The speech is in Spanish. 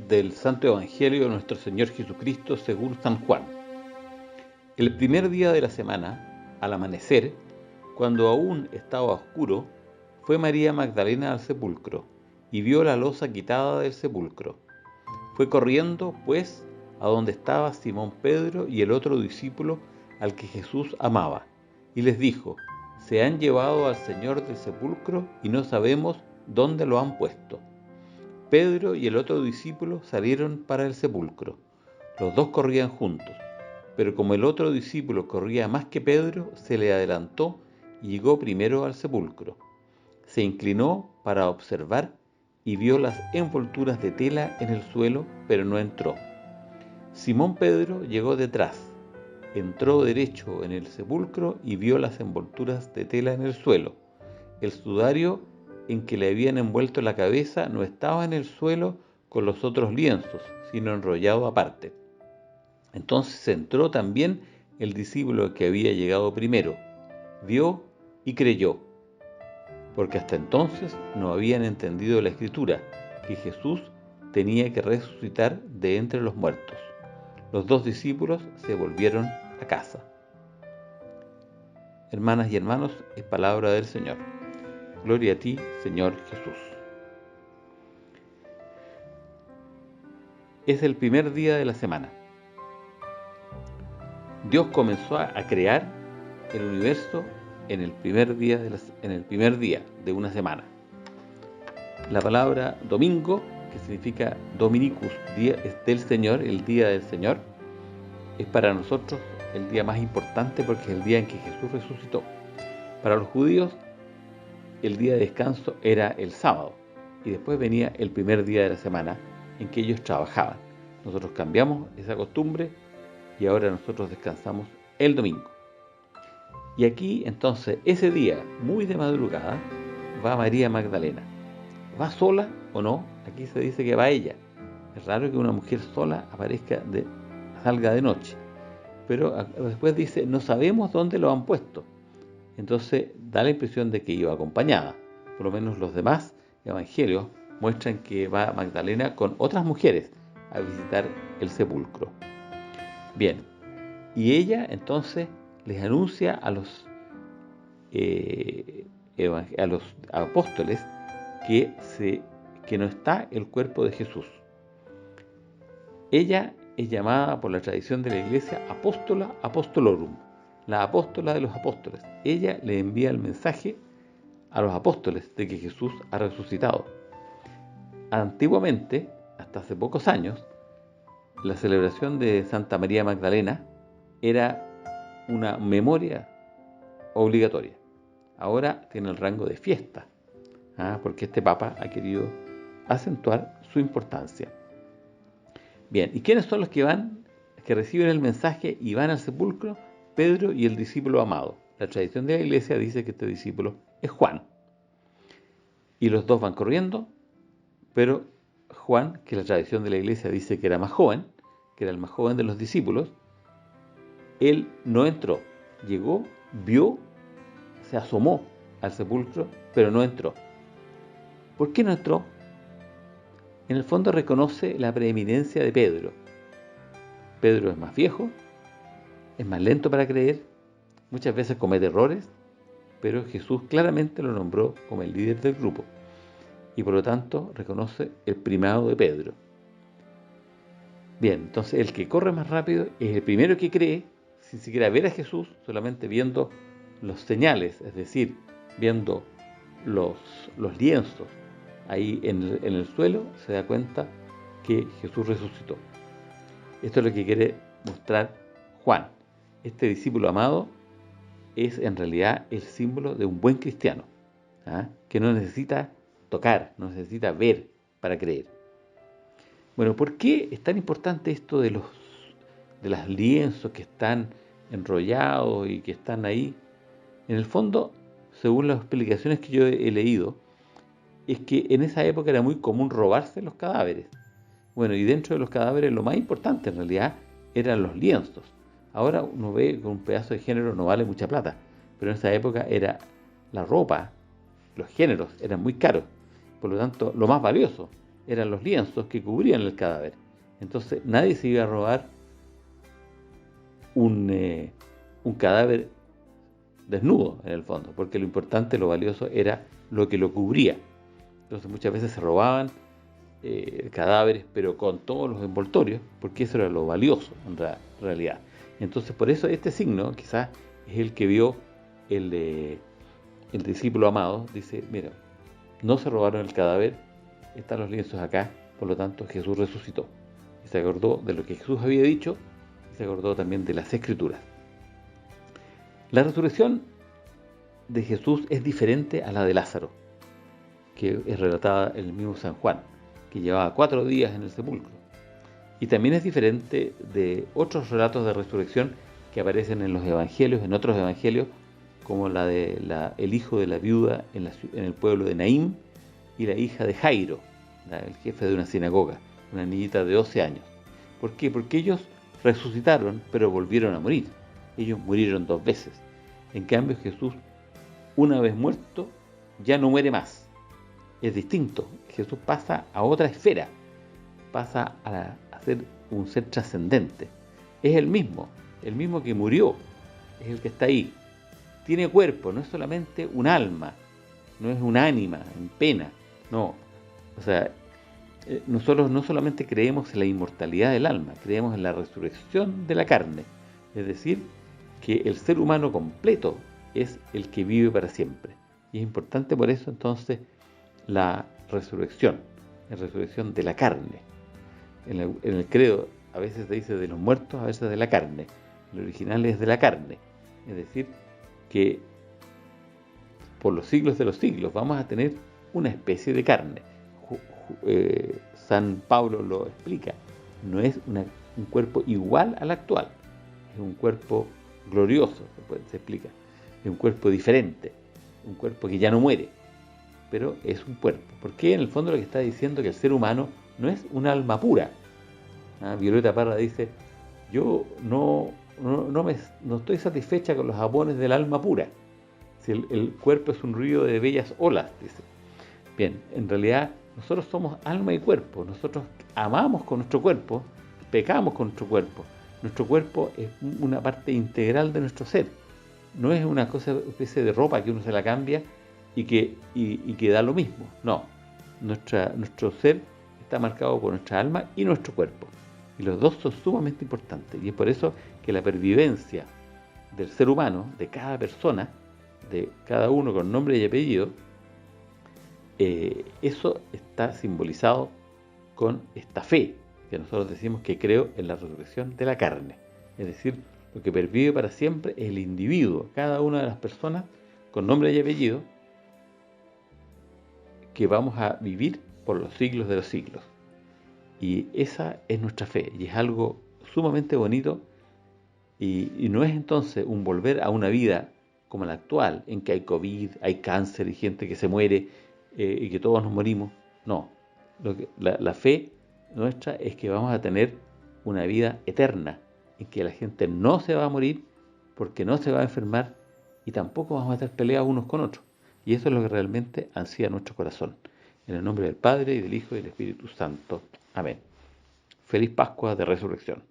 del Santo Evangelio de nuestro Señor Jesucristo según San Juan. El primer día de la semana, al amanecer, cuando aún estaba oscuro, fue María Magdalena al sepulcro y vio la losa quitada del sepulcro. Fue corriendo, pues, a donde estaba Simón Pedro y el otro discípulo al que Jesús amaba, y les dijo: se han llevado al Señor del sepulcro y no sabemos dónde lo han puesto. Pedro y el otro discípulo salieron para el sepulcro. Los dos corrían juntos, pero como el otro discípulo corría más que Pedro, se le adelantó y llegó primero al sepulcro. Se inclinó para observar y vio las envolturas de tela en el suelo, pero no entró. Simón Pedro llegó detrás, entró derecho en el sepulcro y vio las envolturas de tela en el suelo. El sudario en que le habían envuelto la cabeza no estaba en el suelo con los otros lienzos, sino enrollado aparte. Entonces entró también el discípulo que había llegado primero, vio y creyó, porque hasta entonces no habían entendido la Escritura, que Jesús tenía que resucitar de entre los muertos. Los dos discípulos se volvieron a casa. Hermanas y hermanos, es palabra del Señor. Gloria a ti, Señor Jesús. Es el primer día de la semana. Dios comenzó a crear el universo en el primer día de una semana. La palabra domingo, que significa Dominicus, día del Señor, el día del Señor, es para nosotros el día más importante porque es el día en que Jesús resucitó. Para los judíos, el día de descanso era el sábado y después venía el primer día de la semana en que ellos trabajaban. Nosotros cambiamos esa costumbre y ahora nosotros descansamos el domingo. Y aquí entonces ese día, muy de madrugada, va María Magdalena. ¿Va sola o no? Aquí se dice que va ella. Es raro que una mujer sola salga de noche. Pero después dice, no sabemos dónde lo han puesto. Entonces da la impresión de que iba acompañada. Por lo menos los demás evangelios muestran que va Magdalena con otras mujeres a visitar el sepulcro. Bien, y ella entonces les anuncia a los apóstoles que no está el cuerpo de Jesús. Ella es llamada por la tradición de la Iglesia Apóstola Apostolorum, la apóstola de los apóstoles. Ella le envía el mensaje a los apóstoles de que Jesús ha resucitado. Antiguamente, hasta hace pocos años, la celebración de Santa María Magdalena era una memoria obligatoria. Ahora tiene el rango de fiesta, porque este Papa ha querido acentuar su importancia. Bien, ¿y quiénes son los que reciben el mensaje y van al sepulcro? Pedro y el discípulo amado. La tradición de la Iglesia dice que este discípulo es Juan. Y los dos van corriendo, pero Juan, que la tradición de la Iglesia dice que era más joven, que era el más joven de los discípulos, él no entró. Llegó, vio, se asomó al sepulcro, pero no entró. ¿Por qué no entró? En el fondo reconoce la preeminencia de Pedro. Pedro es más viejo, es más lento para creer, muchas veces comete errores, pero Jesús claramente lo nombró como el líder del grupo y por lo tanto reconoce el primado de Pedro. Bien, entonces el que corre más rápido es el primero que cree, sin siquiera ver a Jesús, solamente viendo los señales, es decir, viendo los lienzos ahí en el suelo, se da cuenta que Jesús resucitó. Esto es lo que quiere mostrar Juan. Este discípulo amado es en realidad el símbolo de un buen cristiano, que no necesita tocar, no necesita ver para creer. Bueno, ¿por qué es tan importante esto de los lienzos que están enrollados y que están ahí? En el fondo, según las explicaciones que yo he leído, es que en esa época era muy común robarse los cadáveres. Bueno, y dentro de los cadáveres lo más importante en realidad eran los lienzos. Ahora uno ve que un pedazo de género no vale mucha plata, pero en esa época era la ropa, los géneros eran muy caros, por lo tanto lo más valioso. eran los lienzos que cubrían el cadáver. Entonces nadie se iba a robar un cadáver desnudo en el fondo, porque lo importante, lo valioso era lo que lo cubría. Entonces muchas veces se robaban cadáveres, pero con todos los envoltorios, porque eso era lo valioso en realidad. Entonces por eso este signo quizás es el que vio el discípulo amado. Dice, mira, no se robaron el cadáver, están los lienzos acá, por lo tanto Jesús resucitó. Y se acordó de lo que Jesús había dicho, y se acordó también de las Escrituras. La resurrección de Jesús es diferente a la de Lázaro, que es relatada en el mismo San Juan, que llevaba 4 días en el sepulcro. Y también es diferente de otros relatos de resurrección que aparecen en los evangelios, en otros evangelios, como la de el hijo de la viuda en el pueblo de Naín y la hija de Jairo, el jefe de una sinagoga, una niñita de 12 años. ¿Por qué? Porque ellos resucitaron, pero volvieron a morir. Ellos murieron 2 veces. En cambio, Jesús, una vez muerto, ya no muere más. Es distinto. Jesús pasa a otra esfera, pasa a ser un ser trascendente. Es el mismo que murió, es el que está ahí. Tiene cuerpo, no es solamente un alma, no es un ánima en pena, no. O sea, nosotros no solamente creemos en la inmortalidad del alma, creemos en la resurrección de la carne, es decir, que el ser humano completo es el que vive para siempre. Y es importante por eso entonces la resurrección de la carne. En el credo a veces se dice de los muertos, a veces de la carne. El original es de la carne, es decir, que por los siglos de los siglos vamos a tener una especie de carne. San Pablo lo explica, no es un cuerpo igual al actual, es un cuerpo glorioso, se explica, es un cuerpo diferente, un cuerpo que ya no muere, pero es un cuerpo, porque en el fondo lo que está diciendo es que el ser humano no es un alma pura. Violeta Parra dice, yo no estoy satisfecha con los jabones del alma pura, si el cuerpo es un río de bellas olas, dice. Bien, en realidad nosotros somos alma y cuerpo, nosotros amamos con nuestro cuerpo, pecamos con nuestro cuerpo es una parte integral de nuestro ser, no es una especie de ropa que uno se la cambia y que da lo mismo, no, nuestro ser está marcado por nuestra alma y nuestro cuerpo, y los dos son sumamente importantes, y es por eso que la pervivencia del ser humano, de cada persona, de cada uno con nombre y apellido, eso está simbolizado con esta fe que nosotros decimos que creo en la resurrección de la carne, es decir, lo que pervive para siempre es el individuo, cada una de las personas con nombre y apellido, que vamos a vivir por los siglos de los siglos. Y esa es nuestra fe, y es algo sumamente bonito, y no es entonces un volver a una vida como la actual, en que hay COVID, hay cáncer y gente que se muere, y que todos nos morimos. No, la fe nuestra es que vamos a tener una vida eterna, en que la gente no se va a morir porque no se va a enfermar, y tampoco vamos a estar peleados unos con otros. Y eso es lo que realmente ansía nuestro corazón. En el nombre del Padre, y del Hijo, y del Espíritu Santo. Amén. Feliz Pascua de Resurrección.